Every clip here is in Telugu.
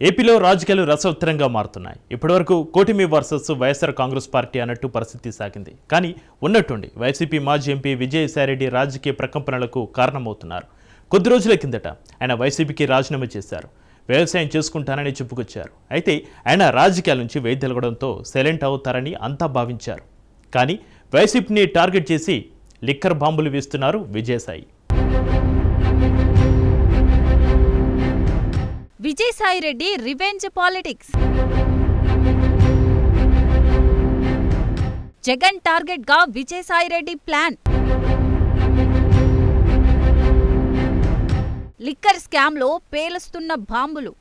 ఏపీలో రాజకీయాలు రసవత్తరంగా మారుతున్నాయి. ఇప్పటివరకు కూటమి వర్సెస్ వైఎస్ఆర్ కాంగ్రెస్ పార్టీ అన్నట్టు పరిస్థితి సాగింది. కానీ ఉన్నట్టుండి వైసీపీ మాజీ ఎంపీ విజయసాయిరెడ్డి రాజకీయ ప్రకంపనలకు కారణమవుతున్నారు. కొద్ది రోజుల కిందట ఆయన వైసీపీకి రాజీనామా చేశారు. వ్యవసాయం చేసుకుంటానని చెప్పుకొచ్చారు. అయితే ఆయన రాజకీయాల నుంచి వైదొలగడంతో సైలెంట్ అవుతారని అంతా భావించారు. కానీ వైసీపీని టార్గెట్ చేసి లిక్కర్ బాంబులు వేస్తున్నారు Vijayasai. Vijayasai Reddy revenge politics. Jagan target గా విజయసాయిరెడ్డి ప్లాన్. లిక్కర్ స్కామ్ లో పేలుస్తున్న బాంబులు.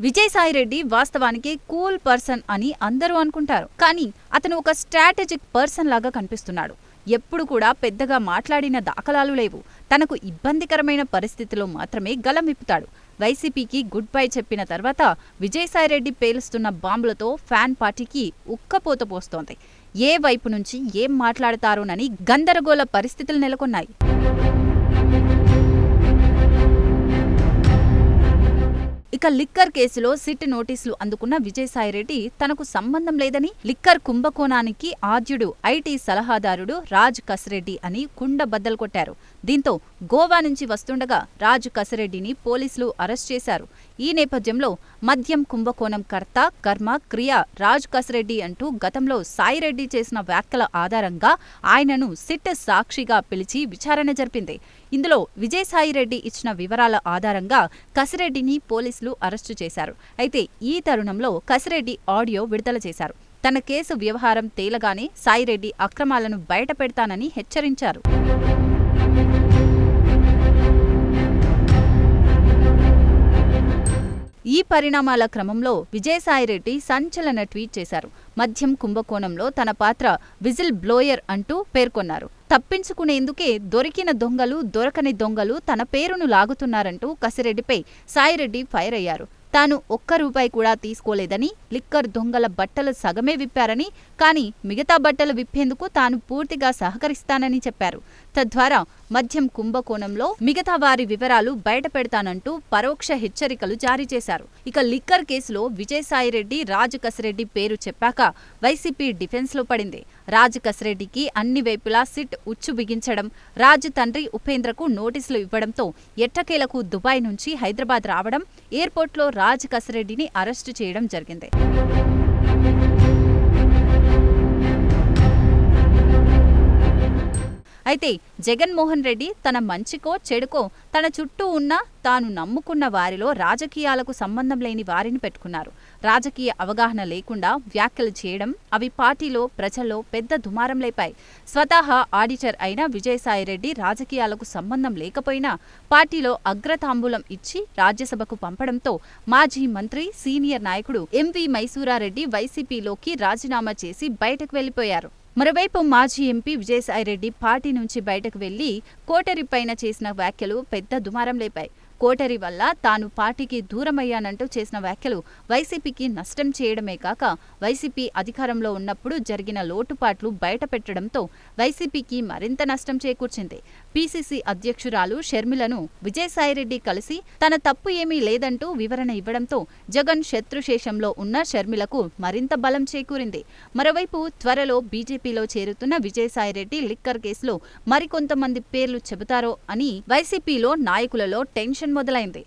విజయసాయిరెడ్డి వాస్తవానికి కూల్ పర్సన్ అని అందరూ అనుకుంటారు. కానీ అతను ఒక స్ట్రాటజిక్ పర్సన్ లాగా కనిపిస్తున్నాడు. ఎప్పుడు కూడా పెద్దగా మాట్లాడిన దాఖలాలు లేవు. తనకు ఇబ్బందికరమైన పరిస్థితిలో మాత్రమే గలం విప్పుతాడు. వైసీపీకి గుడ్ బై చెప్పిన తర్వాత విజయసాయిరెడ్డి పేలుస్తున్న బాంబులతో ఫ్యాన్ పార్టీకి ఉక్కపోత పోస్తోంది. ఏ వైపు నుంచి ఏం మాట్లాడతారోనని గందరగోళ పరిస్థితులు నెలకొన్నాయి. ఇక లిక్కర్ కేసులో సిట్ నోటీసులు అందుకున్న విజయసాయిరెడ్డి తనకు సంబంధం లేదని, లిక్కర్ కుంభకోణానికి ఆద్యుడు ఐటీ సలహాదారుడు రాజ్ కసిరెడ్డి అని కుండబద్దలు కొట్టారు. దీంతో గోవా నుంచి వస్తుండగా రాజ్ కసిరెడ్డిని పోలీసులు అరెస్ట్ చేశారు. ఈ నేపథ్యంలో మద్యం కుంభకోణం కర్త, కర్మ, క్రియ రాజ్ కసిరెడ్డి అంటూ గతంలో సాయిరెడ్డి చేసిన వ్యాఖ్యల ఆధారంగా ఆయనను సిట్ సాక్షిగా పిలిచి విచారణ జరిపింది. ఇందులో విజయసాయిరెడ్డి ఇచ్చిన వివరాల ఆధారంగా కసిరెడ్డిని పోలీసులు అరెస్టు చేశారు. అయితే ఈ తరుణంలో కసిరెడ్డి ఆడియో విడుదల చేశారు. తన కేసు వ్యవహారం తేలగానే సాయిరెడ్డి అక్రమాలను బయటపెడతానని హెచ్చరించారు. ఈ పరిణామాల క్రమంలో విజయసాయిరెడ్డి సంచలన ట్వీట్ చేశారు. మద్యం కుంభకోణంలో తన పాత్ర విజిల్ బ్లోయర్ అంటూ పేర్కొన్నారు. తప్పించుకునేందుకే దొరికిన దొంగలు, దొరకని దొంగలు తన పేరును లాగుతున్నారంటూ కసిరెడ్డిపై సాయిరెడ్డి ఫైర్ అయ్యారు. తాను ₹1 కూడా తీసుకోలేదని, లిక్కర్ దొంగల బట్టలు సగమే విప్పారని, కానీ మిగతా బట్టలు విప్పేందుకు తాను పూర్తిగా సహకరిస్తానని చెప్పారు. తద్వారా మద్యం కుంభకోణంలో మిగతా వారి వివరాలు బయటపెడతానంటూ పరోక్ష హెచ్చరికలు జారీ చేశారు. ఇక లిక్కర్ కేసులో విజయసాయిరెడ్డి, రాజ్ కసిరెడ్డి పేరు చెప్పాక వైసీపీ డిఫెన్స్ లో పడింది. రాజ్ కసిరెడ్డికి అన్ని వైపులా సిట్ ఉచ్చు బిగించడం, రాజ్ తండ్రి ఉపేంద్రకు నోటీసులు ఇవ్వడంతో ఎట్టకేలకు దుబాయ్ నుంచి హైదరాబాద్ రావడం, ఎయిర్పోర్ట్లో రాజ్ కసిరెడ్డిని అరెస్టు చేయడం జరిగింది. అయితే జగన్మోహన్ రెడ్డి తన మంచికో చెడుకో తన చుట్టూ ఉన్న తాను నమ్ముకున్న వారిలో రాజకీయాలకు సంబంధం లేని వారిని పెట్టుకున్నారు. రాజకీయ అవగాహన లేకుండా వ్యాఖ్యలు చేయడం, అవి పార్టీలో, ప్రజల్లో పెద్ద దుమారం లేపాయి. స్వతహా ఆడిటర్ అయిన విజయసాయిరెడ్డి రాజకీయాలకు సంబంధం లేకపోయినా పార్టీలో అగ్రతాంబూలం ఇచ్చి రాజ్యసభకు పంపడంతో మాజీ మంత్రి, సీనియర్ నాయకుడు ఎంవి మైసూరారెడ్డి వైసీపీలోకి రాజీనామా చేసి బయటకు వెళ్లిపోయారు. మరోవైపు మాజీ ఎంపీ విజయసాయిరెడ్డి పార్టీ నుంచి బయటకు వెళ్లి కోటరి పైన చేసిన వ్యాఖ్యలు పెద్ద దుమారం లేపాయి. కోటరి వల్ల తాను పార్టీకి దూరమయ్యానంటూ చేసిన వ్యాఖ్యలు వైసీపీకి నష్టం చేయడమే కాక వైసీపీ అధికారంలో ఉన్నప్పుడు జరిగిన లోటుపాట్లు బయటపెట్టడంతో వైసీపీకి మరింత నష్టం చేకూర్చింది. పీసీసీ అధ్యక్షురాలు షర్మిలను విజయసాయిరెడ్డి కలిసి తన తప్పు ఏమీ లేదంటూ వివరణ ఇవ్వడంతో జగన్ శత్రుశేషంలో ఉన్న షర్మిలకు మరింత బలం చేకూరింది. మరోవైపు త్వరలో బీజేపీలో చేరుతున్న విజయసాయిరెడ్డి లిక్కర్ కేసులో మరికొంతమంది పేర్లు చెబుతారో అని వైసీపీలో నాయకులలో టెన్షన్ మొదలైంది.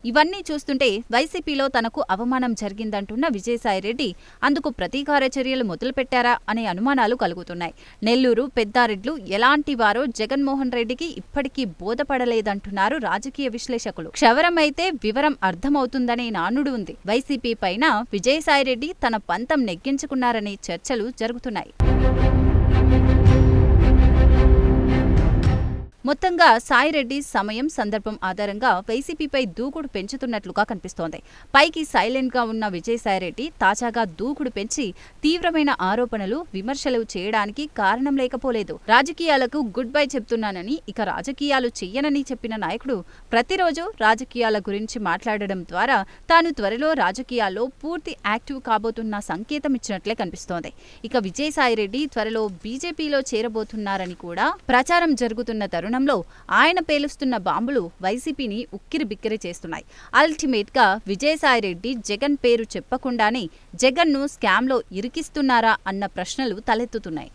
ఇవన్నీ చూస్తుంటే వైసీపీలో తనకు అవమానం జరిగిందంటున్న విజయసాయిరెడ్డి అందుకు ప్రతీకార చర్యలు మొదలుపెట్టారా అనే అనుమానాలు కలుగుతున్నాయి. నెల్లూరు పెద్దారెడ్లు ఎలాంటి వారో జగన్మోహన్ రెడ్డికి ఇప్పటికీ బోధపడలేదంటున్నారు రాజకీయ విశ్లేషకులు. క్షవరమైతే వివరం అర్థమవుతుందనే నానుడు ఉంది. వైసీపీ పైన విజయసాయిరెడ్డి తన పంతం నెగ్గించుకున్నారనే చర్చలు జరుగుతున్నాయి. మొత్తంగా సాయిరెడ్డి సమయం సందర్భం ఆధారంగా వైసీపీపై దూకుడు పెంచుతున్నట్లుగా కనిపిస్తోంది. పైకి సైలెంట్గా ఉన్న విజయసాయిరెడ్డి తాజాగా దూకుడు పెంచి తీవ్రమైన ఆరోపణలు, విమర్శలు చేయడానికి కారణం లేకపోలేదు. రాజకీయాలకు గుడ్ బై చెప్తున్నానని, ఇక రాజకీయాలు చెయ్యనని చెప్పిన నాయకుడు ప్రతిరోజు రాజకీయాల గురించి మాట్లాడడం ద్వారా తాను త్వరలో రాజకీయాల్లో పూర్తి యాక్టివ్ కాబోతున్న సంకేతం ఇచ్చినట్లే కనిపిస్తోంది. ఇక విజయసాయిరెడ్డి త్వరలో బీజేపీలో చేరబోతున్నారని కూడా ప్రచారం జరుగుతున్న తరుణంలో ఆయన పేలుస్తున్న బాంబులు వైసీపీని ఉక్కిరిబిక్కిరి చేస్తున్నాయి. అల్టిమేట్ గా విజయసాయిరెడ్డి జగన్ పేరు చెప్పకుండానే జగన్ను స్కామ్లో ఇరికిస్తున్నారా అన్న ప్రశ్నలు తలెత్తుతున్నాయి.